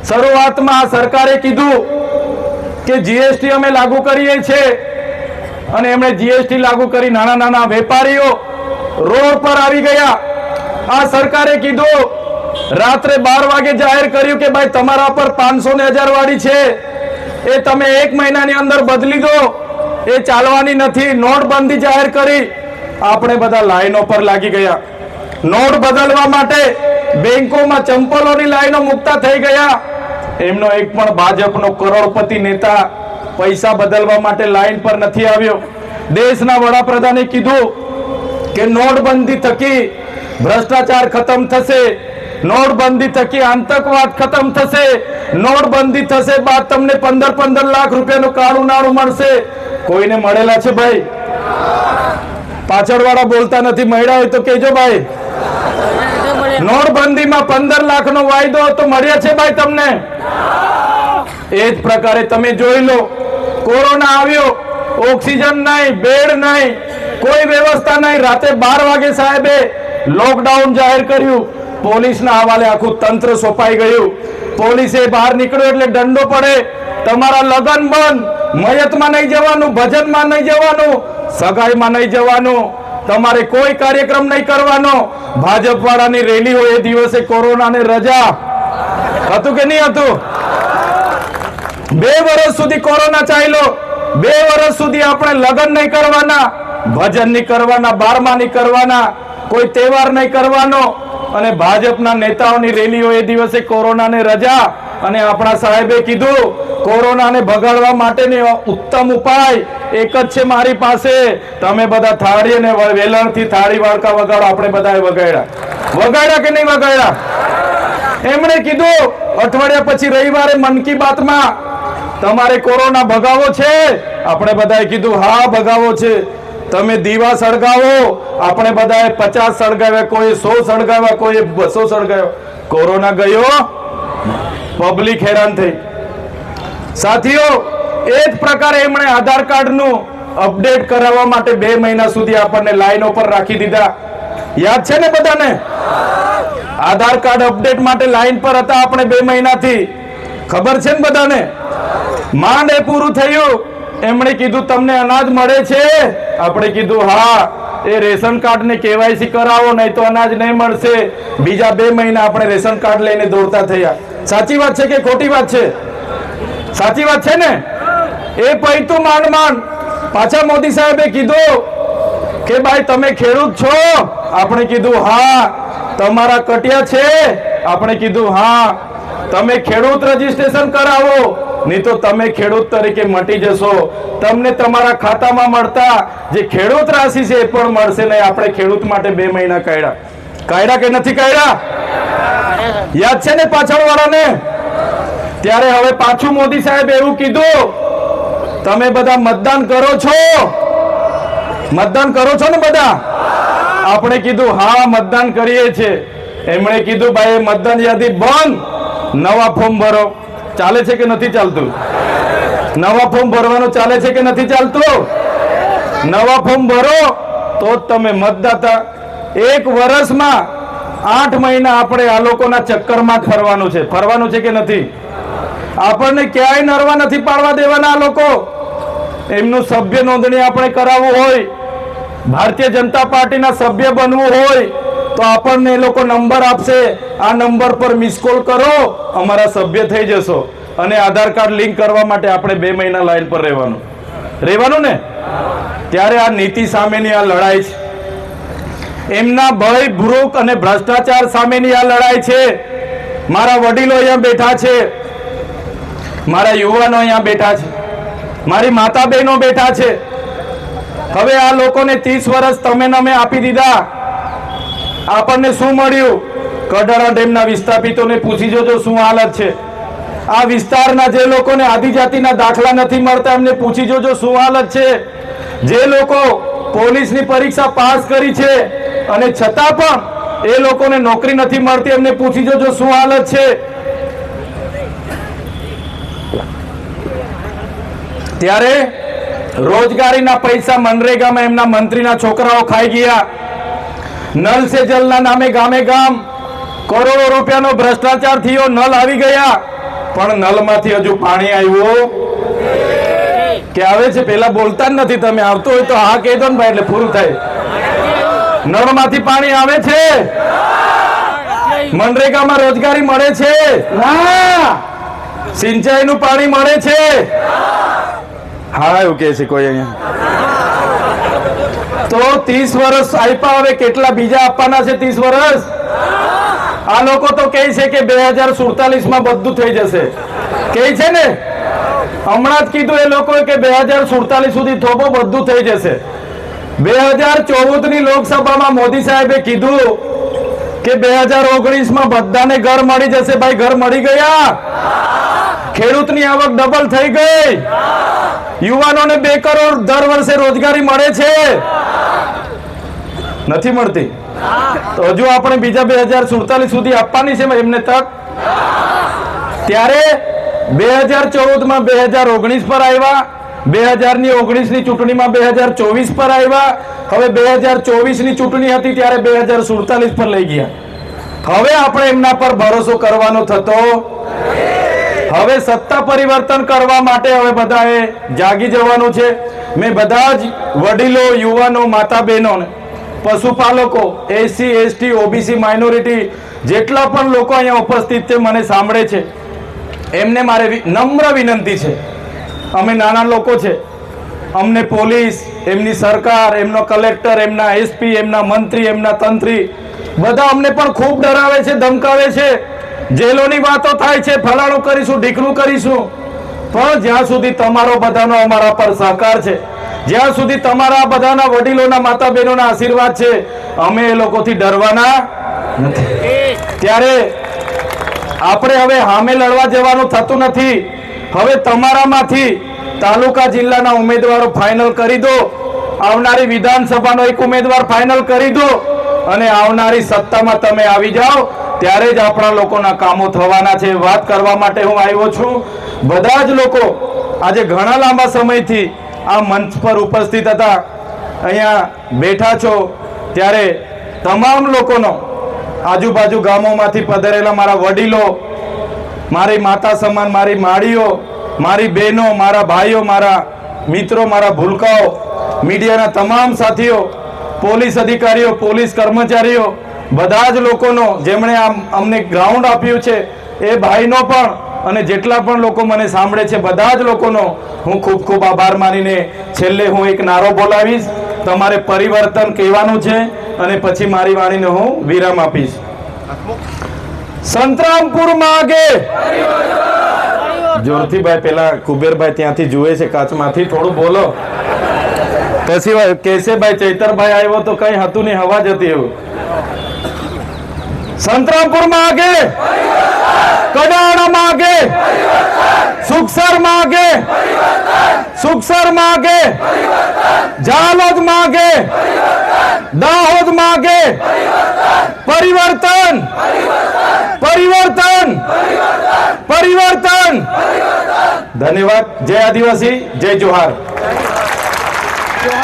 શરૂઆતમાં સરકારે કીધું કે જીએસટી અમે લાગુ કરીએ છીએ અને એમણે જીએસટી લાગુ કરી નાના નાના વેપારીઓ રોડ પર આવી ગયા। આ સરકારે કીધું રાત્રે 12 વાગે જાહેર કર્યું કે ભાઈ તમારા પર 500 ને 1000 વાળી છે એ તમે 1 મહિનાની અંદર બદલી દો, એ ચાલવાની નથી। નોટબંધી જાહેર કરી, આપણે બધા લાઈનો પર લાગી ગયા। નોટ બદલવા માટે બેંકોમાં ચંપલોની લાઈનો મુકતા થઈ ગયા। એમનો એક પણ ભાજપનો કરોડપતિ નેતા પૈસા બદલવા માટે લાઈન પર નથી આવ્યો। દેશના વડાપ્રધાને કીધું કે નોટબંધી થકી ભ્રષ્ટાચાર ખતમ થશે, નોટબંધી થકી આતંકવાદ ખતમ થશે, નોટબંધી થશે બાદ તમને 15-15 લાખ રૂપિયાનું કાળું નાણું મળશે। કોઈને મળેલા છે ભાઈ? પાછળવાળા બોલતા નથી, મળ્યા હોય તો કહેજો ભાઈ। નોટબંધીમાં 15 લાખનો વાયદો તો મળ્યા છે ભાઈ તમને? એ જ પ્રકારે તમે જોઈ લો, કોરોના આવ્યો, ઓક્સિજન નહીં, બેડ નહીં, કોઈ વ્યવસ્થા નહીં। રાતે 12 વાગે સાહેબે લોકડાઉન જાહેર કર્યું, પોલીસના હવાલે આખું તંત્ર સોંપાઈ ગયું। પોલીસે બહાર નીકળ્યો એટલે દંડો પડે, તમારા લગન બંધ, મયતમાં નહીં જવાનું, ભજનમાં નહીં જવાનું, સગાઈમાં નહીં જવાનું, તમારે કોઈ કાર્યક્રમ નહીં કરવાનો। ભાજપ વાળાની રેલી હોય એ દિવસે કોરોનાને રજા હતું કે નહીં હતું? 2 વર્ષ સુધી કોરોના ચાલ્યો, 2 વર્ષ સુધી આપણે લગન નહીં કરવાના, ભજન નહીં કરવાના, 12મા નહીં કરવાના, કોઈ તહેવાર નહીં કરવાનો, અને ભાજપના નેતાઓની રેલી હોય એ દિવસે કોરોનાને રજા। અને આપણા સાહેબે કીધું કોરોનાને ભગાડવા માટેની ઉત્તમ ઉપાય એક જ છે મારી પાસે, તમે બધા થાળી અને વેલણથી થાળી વાળકા વગાડો। આપણે બધાએ વગાડ્યા કે નહીં વગાડ્યા? એમણે કીધું અઠવાડિયા પછી રવિવારે મન કી બાતમાં તમારે કોરોના ભગાવો છે? આપણે બધાએ કીધું હા ભગાવો છે। તમે દીવા સળગાવો, આપણે બધાએ 50 સળગાવ્યા, કોઈ 100 સળગાવ્યા, કોઈ 200 સળગાવ્યા। કોરોના ગયો, પબ્લિક હેરાન થઈ। સાથીઓ, એ જ પ્રકારે એમણે આધાર કાર્ડનું અપડેટ કરાવવા માટે 2 મહિના સુધી આપણને લાઈનો પર રાખી દીધા। યાદ છે ને બધાને? આધાર કાર્ડ અપડેટ માટે લાઈન પર હતા આપણે 2 મહિનાથી, ખબર છે ને બધાને? માંડ એ પૂરું થયું, એમણે કીધું તમને અનાજ મળે છે? આપણે કીધું હા। એ રેશન કાર્ડ ને કેવાયસી કરાવો, નહીં તો અનાજ નહીં મળશે। બીજા 2 મહિના આપણે રેશન કાર્ડ લઈને દોડતા થયા। સાચી વાત છે કે ખોટી વાત છે? સાચી વાત છે ને? એ પૈતું માંડ પાછા મોદી સાહેબે કીધું કે ભાઈ તમે ખેડૂત છો? આપણે કીધું હા। તમારા કટિયા છે? આપણે કીધું હા। તમે ખેડૂત રજીસ્ટ્રેશન કરાવો, નહીં તો તમે ખેડૂત તરીકે મટી જશો। તમને તમારા ખાતામાં મળતા જે ખેડૂત રાશિ છે એ પણ મળશે નહીં। આપણે ખેડૂત માટે 2 મહિના કાઢ્યા કે નથી કાઢ્યા? યાદ છે ને પાછળ વાળાને? ત્યારે હવે પાછું મોદી સાહેબ એવું કીધું તમે બધા મતદાન કરો છો? મતદાન કરો છો ને બધા? આપણે કીધું હા મતદાન કરીએ છીએ। એમણે કીધું ભાઈ મતદાન યાદી બંધ, નવા ફોર્મ ભરો। ચાલે છે કે નથી ચાલતું? નવા ફોર્મ ભરવાનું ચાલે છે કે નથી ચાલતું? નવા ફોર્મ ભરો તો જ તમે મતદાતા। 1 વર્ષમાં 8 મહિના આપણે આ લોકોના ચક્કરમાં જ ફરવાનું છે કે નથી? આપણને ક્યાંય નરવા નથી પાડવા દેવાના આ લોકો। એમનું સભ્ય નોંધણી આપણે કરાવવું હોય, ભારતીય જનતા પાર્ટીના સભ્ય બનવું હોય તો આપણને એ લોકો નંબર આપશે, આ નંબર પર મિસ કોલ કરો, અમારા સભ્ય થઈ જશો। અને આધાર કાર્ડ લિંક કરવા માટે આપણે 2 મહિના લાઈન પર રહેવાનું ને? ત્યારે આ નીતિ સામેની આ લડાઈ છે, એમના ભય ભૂખ અને ભ્રષ્ટાચાર સામેની આ લડાઈ છે। મારા વડીલો અહીંયા બેઠા છે, મારા યુવાનો અહીંયા બેઠા છે, મારી માતા બહેનો બેઠા છે। હવે આ લોકોને 30 વર્ષ તમે નમે આપી દીધા, આપણને શું મળ્યું? કડાણા ડેમના વિસ્થાપિતોને પૂછી જોજો શું હાલત છે। આ વિસ્તારના જે લોકોને આદિજાતિના દાખલા નથી મળતા એમને પૂછી જોજો શું હાલત છે। જે લોકો પોલીસની પરીક્ષા પાસ કરી છે અને છતાં પણ એ લોકોને નોકરી નથી મળતી એમને પૂછી જોજો શું હાલત છે। ત્યારે રોજગારીના પૈસા મનરેગામાં એમના મંત્રીના છોકરાઓ ખાઈ ગયા। નલ સે જલના નામે ગામે ગામ કરોડો રૂપિયાનો ભ્રષ્ટાચાર થયો, નલ આવી ગયા। પણ નળમાંથી હજુ પાણી આવ્યું કે આવે છે? પેલા બોલતા જ નથી. તમે આવતો હોય તો હા કહી દો ને ભાઈ, એટલે પૂરું થાય. નળમાંથી પાણી આવે છે? મનરેગામાં રોજગારી મળે છે? ના. સિંચાઈનું પાણી મળે છે? હા એવું કે છે કોઈ અહીંયા. તો 30 વર્ષ આપ્યા, હવે કેટલા બીજા આપવાના છે? 30 વર્ષ. આ લોકો તો કહે છે કે 2047 માં બધું થઈ જશે, કહે છે ને. હમણાં જ કીધું એ લોકોએ કે 2047 સુધી થોબો બધું થઈ જશે. 2014 ની લોકસભામાં મોદી સાહેબે કીધું કે 2019 માં બધાને ઘર મળી જશે. ભાઈ ઘર મળી ગયા? ખેડૂતની આવક ડબલ થઈ ગઈ. યુવાનોને 2 કરોડ દર વર્ષે રોજગારી મળે છે? નથી મળતી. તો હજુ આપણે બીજા 2047 સુધી આપવાની છે એમને તક. ત્યારે 2014 માં 2019 પર આવ્યા, 2019 ની ચૂંટણીમાં 2024 પર આવ્યા, હવે 2024 ની ચૂંટણી હતી ત્યારે 2047 પર લઈ ગયા. હવે આપણે એમના પર ભરોસો કરવાનો થતો. હવે સત્તા પરિવર્તન કરવા માટે હવે બધાએ જાગી જવાનું છે. મેં બધા જ વડીલો, યુવાનો, માતા બહેનોને, પશુપાલકો, એસસી, એસટી, ઓબીસી, માઇનોરિટી જેટલા પણ લોકો અહીંયા ઉપસ્થિત છે, મને સાંભળે છે, એમને મારે નમ્ર વિનંતી છે. અમે નાના લોકો છે, અમને પોલીસ, એમની સરકાર, એમનો કલેક્ટર, એમના એસપી, એમના મંત્રી, એમના તંત્રી બધા અમને પણ ખૂબ ડરાવે છે, ધમકાવે છે. જેલોની વાતો થાય છે, ફલાણું કરીશું, ઢીકણું કરીશું. પણ જ્યાં સુધી તમારો બધાનો અમારા પર સહકાર છે, જ્યાં સુધી તમારા બધાના વડીલોના, માતા બહેનોના આશીર્વાદ છે, અમે એ લોકોથી ડરવાના નથી. ત્યારે આપણે હવે સામે લડવા જવાનું થતું નથી. હવે તમારામાંથી તાલુકા જિલ્લાના ઉમેદવારો ફાઇનલ કરી દો. આવનારી વિધાનસભાનો એક ઉમેદવાર ફાઇનલ કરી દો અને આવનારી સત્તામાં તમે આવી જાઓ, ત્યારે જ આપણા લોકોના કામો થવાના છે. વાત કરવા માટે હું આવ્યો છું. બધા જ લોકો આજે ઘણા લાંબા સમયથી આ મંચ પર ઉપસ્થિત હતા, અહીંયા બેઠા છો, ત્યારે તમામ લોકોનો, આજુબાજુ ગામોમાંથી પધારેલા મારા વડીલો, મારી માતા સમાન મારી માળીઓ, મારી બહેનો, મારા ભાઈઓ, મારા મિત્રો, મારા ભૂલકાઓ, મીડિયાના તમામ સાથીઓ, પોલીસ અધિકારીઓ, પોલીસ કર્મચારીઓ, બધા જ લોકોનો, જેમણે અમને ગ્રાઉન્ડ આપ્યું છે, એ ભાઈનો પણ અને જેટલા પણ લોકો મને સાંભળે છે, બધા જ લોકોનો હું ખૂબ ખૂબ આભાર માનીને છેલ્લે હું એક નારો બોલાવીશ. તમારે પરિવર્તન કહેવાનું છે અને પછી મારી વાણીને હું વિરામ આપીશ. સંતરામપુર માગે જોરથી ભાઈ, પેલા કુબેરભાઈ ત્યાંથી જુએ છે કાચમાંથી, થોડું બોલો. પછી કેશેભાઈ, ચૈતરભાઈ આવ્યો તો કઈ હતું નહીં, હવા જ હતી એવું. સંતરામપુર માગે, કડાણા માગે, સુખસર માગે, સુખસર માગે, જાલોદ માગે, દાહોદ માગે પરિવર્તન, પરિવર્તન, પરિવર્તન. ધન્યવાદ. જય આદિવાસી, જય જોહાર.